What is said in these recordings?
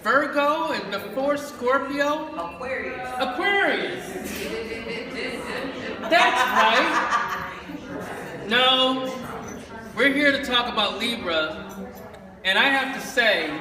Virgo and before Scorpio? Aquarius. That's right. No, we're here to talk about Libra, and I have to say,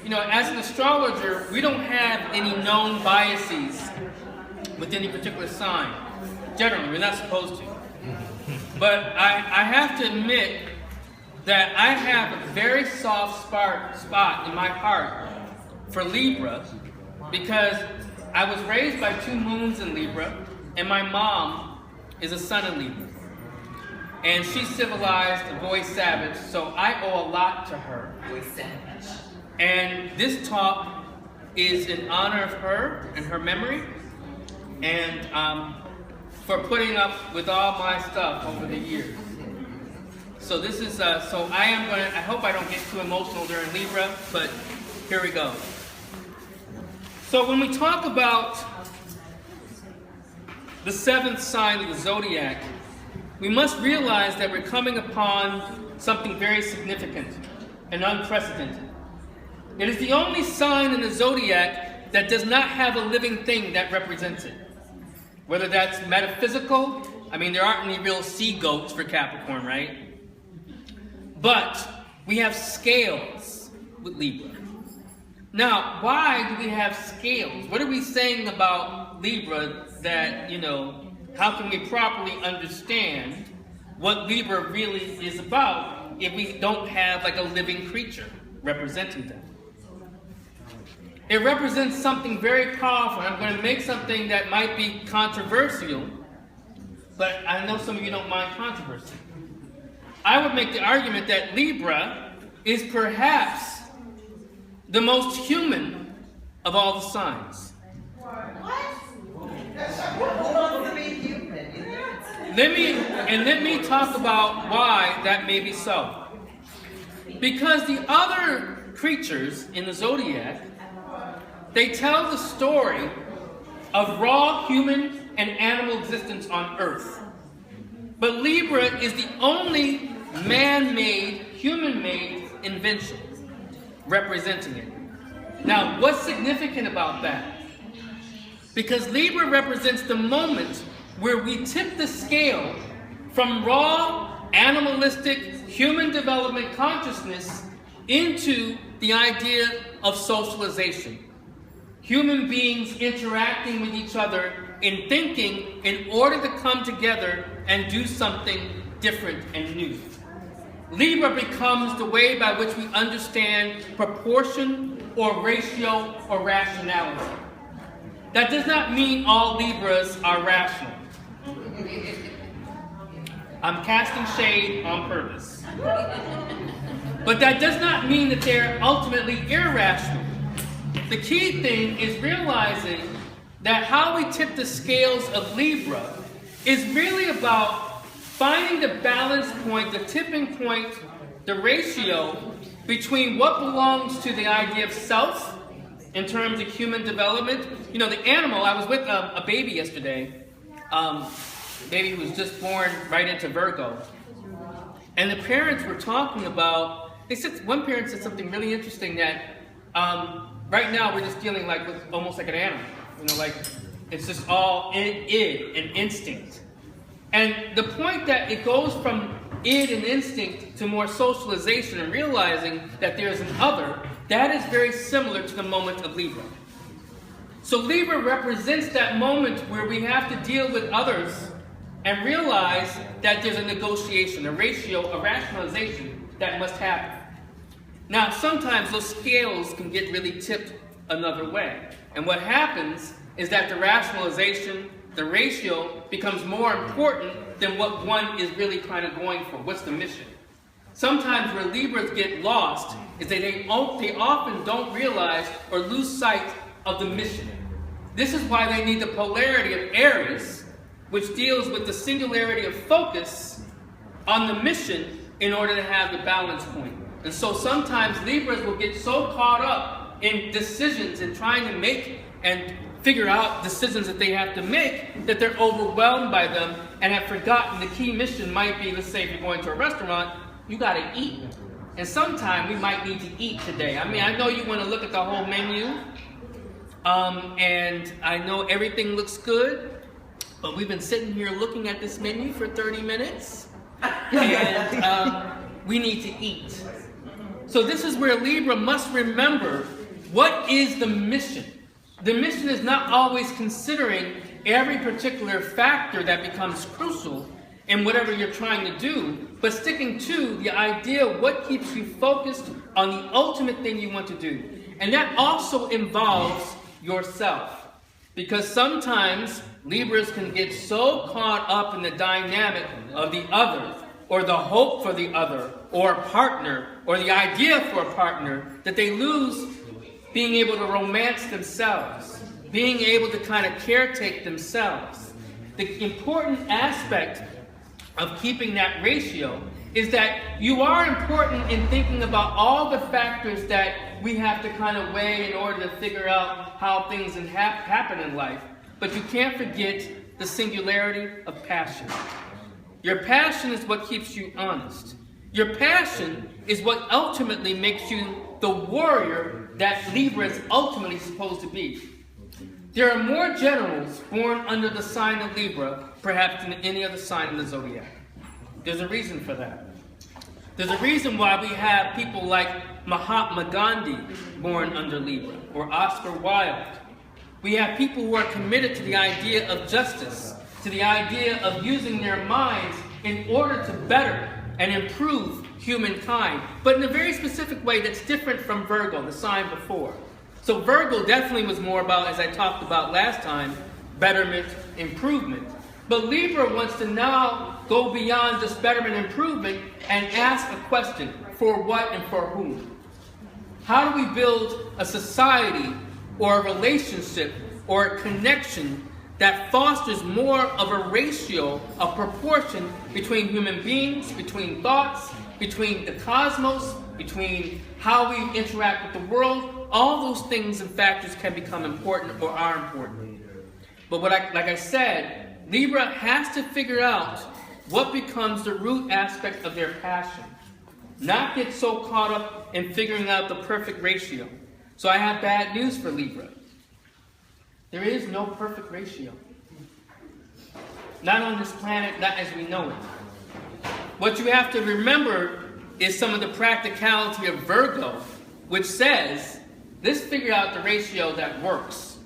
you know, as an astrologer, we don't have any known biases with any particular sign. Generally, we're not supposed to. But I have to admit that I have a very soft spot in my heart for Libra because I was raised by 2 moons in Libra, and my mom is a sun in Libra. And she's civilized, a boy savage, so I owe a lot to her. Boy savage. And this talk is in honor of her and her memory, and for putting up with all my stuff over the years. So this is, I hope I don't get too emotional during Libra, but here we go. So when we talk about the 7th sign of the Zodiac, we must realize that we're coming upon something very significant and unprecedented. It is the only sign in the Zodiac that does not have a living thing that represents it. Whether that's metaphysical, I mean, there aren't any real sea goats for Capricorn, right? But we have scales with Libra. Now, why do we have scales? What are we saying about Libra that, you know, how can we properly understand what Libra really is about if we don't have like a living creature representing them? It represents something very powerful. I'm going to make something that might be controversial, but I know some of you don't mind controversy. I would make the argument that Libra is perhaps the most human of all the signs. Let me talk about why that may be so. Because the other creatures in the Zodiac, they tell the story of raw human and animal existence on Earth. But Libra is the only man-made, human-made invention representing it. Now, what's significant about that? Because Libra represents the moment where we tip the scale from raw, animalistic, human development consciousness into the idea of socialization. Human beings interacting with each other in thinking in order to come together and do something different and new. Libra becomes the way by which we understand proportion or ratio or rationality. That does not mean all Libras are rational. I'm casting shade on purpose. But that does not mean that they're ultimately irrational. The key thing is realizing that how we tip the scales of Libra is really about finding the balance point, the tipping point, the ratio between what belongs to the idea of self in terms of human development. You know, the animal, I was with a baby yesterday, baby who was just born right into Virgo. And the parents were talking about, one parent said something really interesting that right now we're just dealing like with almost like an animal. You know, like it's just all id and instinct. And the point that it goes from id and instinct to more socialization and realizing that there's an other, that is very similar to the moment of Libra. So Libra represents that moment where we have to deal with others and realize that there's a negotiation, a ratio, a rationalization that must happen. Now, sometimes those scales can get really tipped another way. And what happens is that the rationalization, the ratio, becomes more important than what one is really kind of going for. What's the mission? Sometimes where Libras get lost is that they often don't realize or lose sight of the mission. This is why they need the polarity of Aries, which deals with the singularity of focus on the mission in order to have the balance point. And so sometimes Libras will get so caught up in decisions and trying to make and figure out decisions that they have to make that they're overwhelmed by them and have forgotten the key mission might be, let's say if you're going to a restaurant, you got to eat. And sometime we might need to eat today. I mean, I know you want to look at the whole menu, and I know everything looks good, but we've been sitting here looking at this menu for 30 minutes, and we need to eat. So this is where Libra must remember, what is the mission? The mission is not always considering every particular factor that becomes crucial in whatever you're trying to do, but sticking to the idea of what keeps you focused on the ultimate thing you want to do. And that also involves yourself. Because sometimes Libras can get so caught up in the dynamic of the other, or the hope for the other, or a partner, or the idea for a partner, that they lose being able to romance themselves, being able to kind of caretake themselves. The important aspect of keeping that ratio is that you are important in thinking about all the factors that we have to kind of weigh in order to figure out how things happen in life. But you can't forget the singularity of passion. Your passion is what keeps you honest. Your passion is what ultimately makes you the warrior that Libra is ultimately supposed to be. There are more generals born under the sign of Libra, perhaps, than any other sign in the zodiac. There's a reason for that. There's a reason why we have people like Mahatma Gandhi born under Libra, or Oscar Wilde. We have people who are committed to the idea of justice, to the idea of using their minds in order to better and improve humankind, but in a very specific way that's different from Virgo, the sign before. So Virgo definitely was more about, as I talked about last time, betterment, improvement. But Libra wants to now go beyond just betterment, improvement, and ask a question: for what and for whom? How do we build a society or a relationship or a connection that fosters more of a ratio, a proportion between human beings, between thoughts, between the cosmos, between how we interact with the world? All those things and factors can become important or are important. But like I said, Libra has to figure out what becomes the root aspect of their passion. Not get so caught up in figuring out the perfect ratio. So I have bad news for Libra. There is no perfect ratio. Not on this planet, not as we know it. What you have to remember is some of the practicality of Virgo, which says, let's figure out the ratio that works.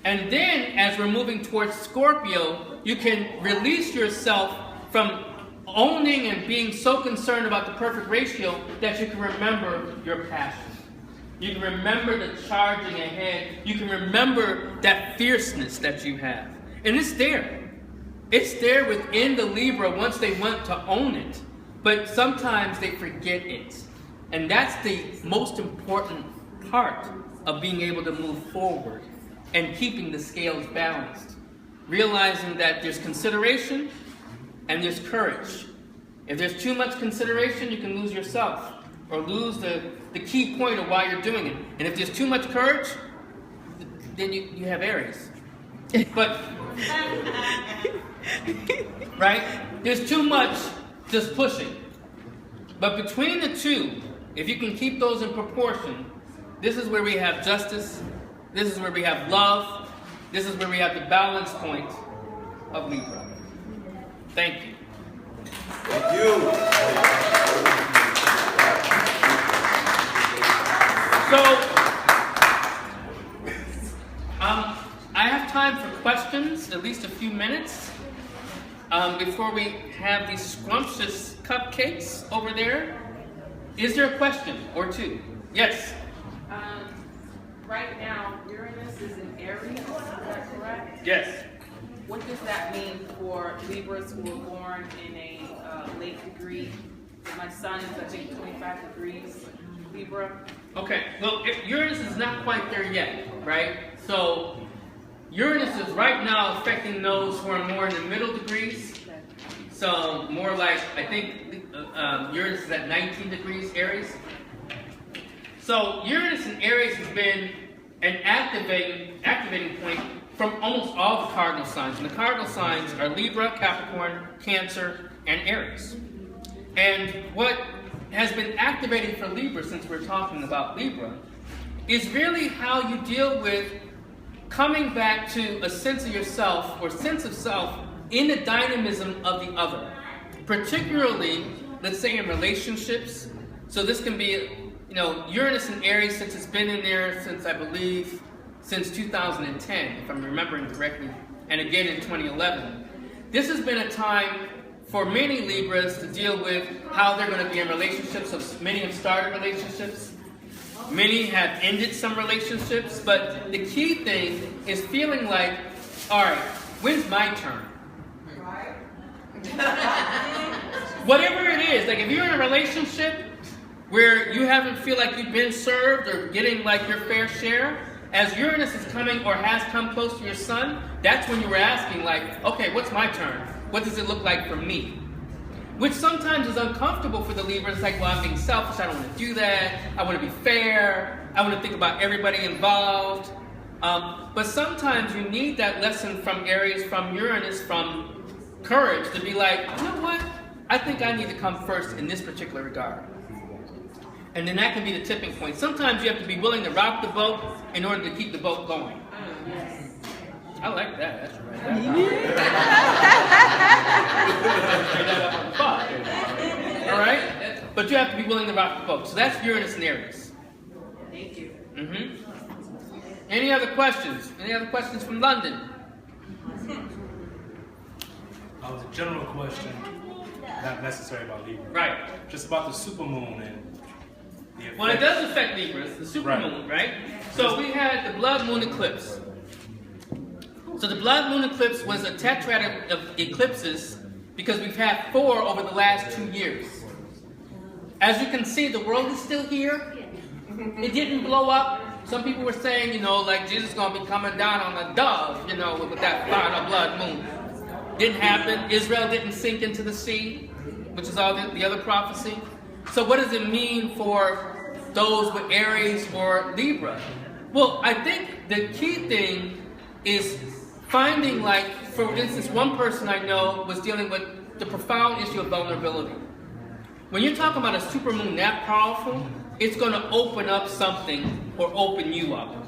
And then, as we're moving towards Scorpio, you can release yourself from owning and being so concerned about the perfect ratio that you can remember your passion. You can remember the charging ahead. You can remember that fierceness that you have. And it's there. It's there within the Libra once they want to own it. But sometimes they forget it. And that's the most important part of being able to move forward and keeping the scales balanced. Realizing that there's consideration and there's courage. If there's too much consideration, you can lose yourself or lose the key point of why you're doing it. And if there's too much courage, then you have Aries. But, right? There's too much just pushing. But between the two, if you can keep those in proportion, this is where we have justice. This is where we have love. This is where we have the balance point of Libra. Thank you. Thank you. So, I have time for questions, at least a few minutes, before we have these scrumptious cupcakes over there. Is there a question or two? Yes? Right now, Uranus is in Aries, is that correct? Yes. What does that mean for Libras who were born in a late degree? My son is, I think, 25 degrees Libra. Okay, well, Uranus is not quite there yet, right? So, Uranus is right now affecting those who are more in the middle degrees. So, more like, I think Uranus is at 19 degrees Aries. So, Uranus in Aries has been an activating point from almost all the cardinal signs. And the cardinal signs are Libra, Capricorn, Cancer, and Aries. And what has been activating for Libra, since we're talking about Libra, is really how you deal with coming back to a sense of yourself or sense of self in the dynamism of the other. Particularly, let's say in relationships. So this can be, Uranus in Aries, since it's been in there since, I believe, since 2010, if I'm remembering correctly, and again in 2011. This has been a time for many Libras to deal with how they're going to be in relationships. So many have started relationships. Many have ended some relationships. But the key thing is feeling like, all right, when's my turn? Whatever it is, like if you're in a relationship where you haven't feel like you've been served or getting like your fair share, as Uranus is coming or has come close to your sun, that's when you were asking like, okay, what's my turn? What does it look like for me? Which sometimes is uncomfortable for the Libra. It's like, well, I'm being selfish. I don't want to do that. I want to be fair. I want to think about everybody involved. But sometimes you need that lesson from Aries, from Uranus, from courage to be like, you know what? I think I need to come first in this particular regard. And then that can be the tipping point. Sometimes you have to be willing to rock the boat in order to keep the boat going. I like that. That's right. All right? But you have to be willing to rock the boat. So that's Uranus and Aries. Thank you. Any other questions? Any other questions from London? Was a general question, not necessarily about Libra. Right. Just about the supermoon and the effect. Well, it does affect Libras, the supermoon, right? So we had the blood moon eclipse. So the blood moon eclipse was a tetrad of eclipses because we've had 4 over the last 2 years. As you can see, the world is still here. It didn't blow up. Some people were saying, like Jesus is going to be coming down on a dove, with that final blood moon. Didn't happen. Israel didn't sink into the sea, which is all the other prophecy. So what does it mean for those with Aries or Libra? Well, I think the key thing is finding, like, for instance, one person I know was dealing with the profound issue of vulnerability. When you're talking about a supermoon that powerful, it's going to open up something or open you up.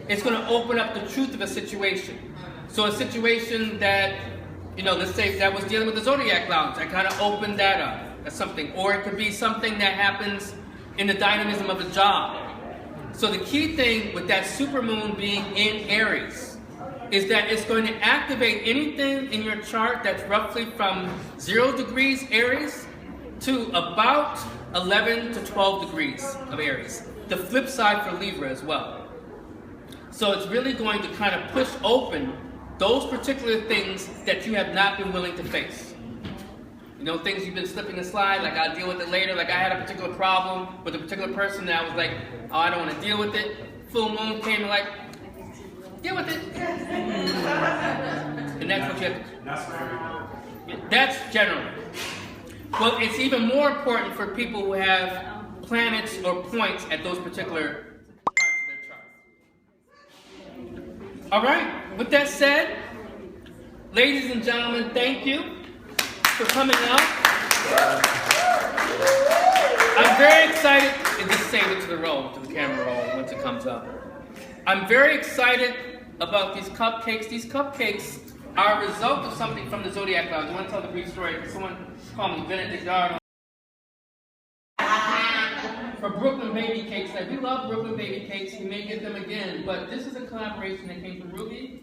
It's going to open up the truth of a situation. So a situation that, let's say that was dealing with the Zodiac Lounge, I kind of opened that up. That's something. Or it could be something that happens in the dynamism of a job. So the key thing with that supermoon being in Aries is that it's going to activate anything in your chart that's roughly from 0 degrees Aries to about 11 to 12 degrees of Aries. The flip side for Libra as well. So it's really going to kind of push open those particular things that you have not been willing to face. Things you've been slipping and slide, like I'll deal with it later. Like I had a particular problem with a particular person that I was like, oh, I don't want to deal with it. Full moon came and like, deal with it. And that's what you have to do. That's general. Well, it's even more important for people who have planets or points at those particular parts of their chart. All right, with that said, ladies and gentlemen, thank you for coming out. I'm very excited, and just save it to the camera roll once it comes up. I'm very excited about these cupcakes. These cupcakes are a result of something from the Zodiac Lounge. I want to tell the brief story. Someone called me Benedict Dardo. For Brooklyn Baby Cakes. Like, we love Brooklyn Baby Cakes. You may get them again. But this is a collaboration that came from Ruby